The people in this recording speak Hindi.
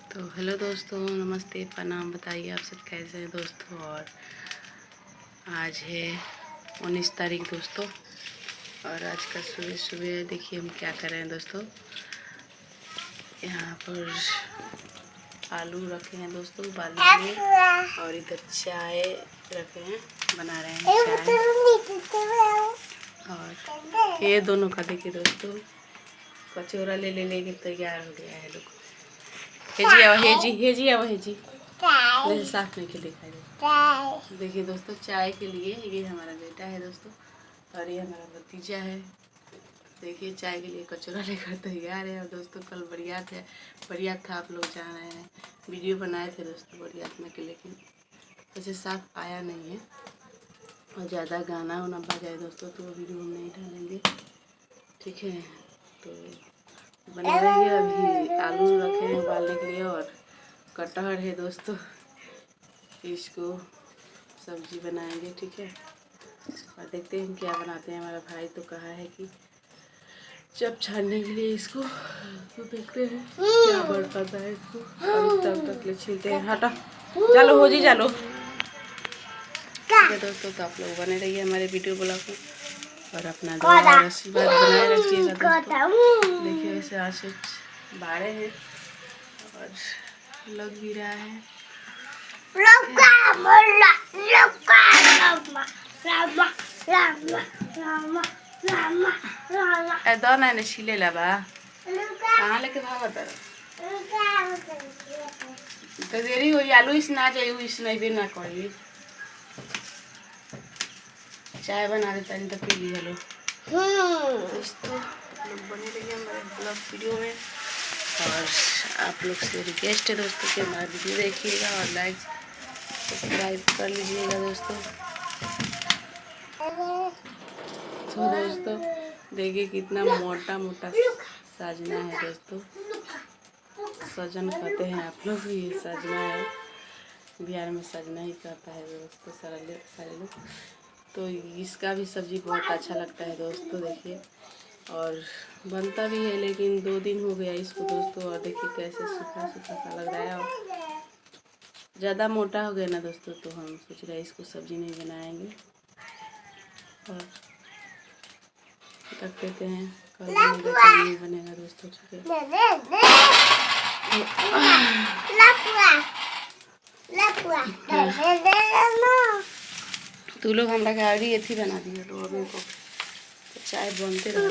तो हेलो दोस्तों, नमस्ते, प्रणाम। बताइए आप सब कैसे हैं दोस्तों। और आज है 19 तारीख दोस्तों, और आज का सुबह सुबह देखिए हम क्या कर रहे हैं दोस्तों। यहाँ पर आलू रखे हैं दोस्तों उबालने के लिए, और इधर चाय रखे हैं, बना रहे हैं चाय। और ये दोनों का देखिए दोस्तों, कचौरा ले लेके तैयार हो गया है। लोग हेजी साफ नहीं के दिखाई दे। देखिए दोस्तों, चाय के लिए ये हमारा बेटा है दोस्तों, और ये हमारा भतीजा है। देखिए चाय के लिए कचौरा लेकर तैयार है। और दोस्तों कल बरियात था, आप लोग जान रहे हैं, वीडियो बनाए थे दोस्तों बरियात में के, लेकिन वैसे साफ आया नहीं है, और ज़्यादा गाना वाना बजाए दोस्तों तो वो वीडियो हम नहीं डालेंगे, ठीक है। तो बने रहिए। अभी आलू रखे हैं उबालने के लिए, और कटहल है दोस्तों, इसको सब्जी बनाएंगे, ठीक है। और देखते हैं क्या बनाते हैं। हमारा भाई तो कहा है कि जब छानने के लिए इसको, तो देखते हैं क्या बन पाता है इसको। अभी तब तक ले छीलते हैं। हटा जालो, हो जी जालो। ठीक है दोस्तों, तो आप लोग बने रहिए हमारे वीडियो ब्लॉग में, और अपना दुआ और आशीर्वाद बनाए रखिएगा दोस्तों। देखिए वैसे आशीष बाड़े हैं और लग भी रहा है। दो ना छिले लबा कहाँ लेके भागत तो देरी हो। आलू इस ना जाइए, इस नहीं भी ना करिए। चाय बना देता नहीं तो पी ली। हेलो दोस्तों, लोग बने रहिए हमारे ब्लॉग वीडियो में, और आप लोग से रिक्वेस्ट है दोस्तों कि हमारा वीडियो देखिएगा और लाइक सब्सक्राइब कर लीजिएगा दोस्तों। तो दोस्तों देखिए कितना मोटा मोटा सजना है दोस्तों, सजन कहते हैं आप लोग, ये सजना है, बिहार में सजना ही कहता है दोस्तों सारे लोग। तो इसका भी सब्ज़ी बहुत अच्छा लगता है दोस्तों। देखिए, और बनता भी है, लेकिन 2 दिन हो गया इसको दोस्तों, और देखिए कैसे सूखा सूखा सा लग रहा है, और ज़्यादा मोटा हो गया ना दोस्तों, तो हम सोच रहे हैं इसको सब्ज़ी नहीं बनाएंगे, और रख देते हैं। कल बनेगा नहीं बनेगा दोस्तों, ठीक है। तू लोग हमरा गाड़ी एथी बना दिए, तो अभी को चाय बनते रह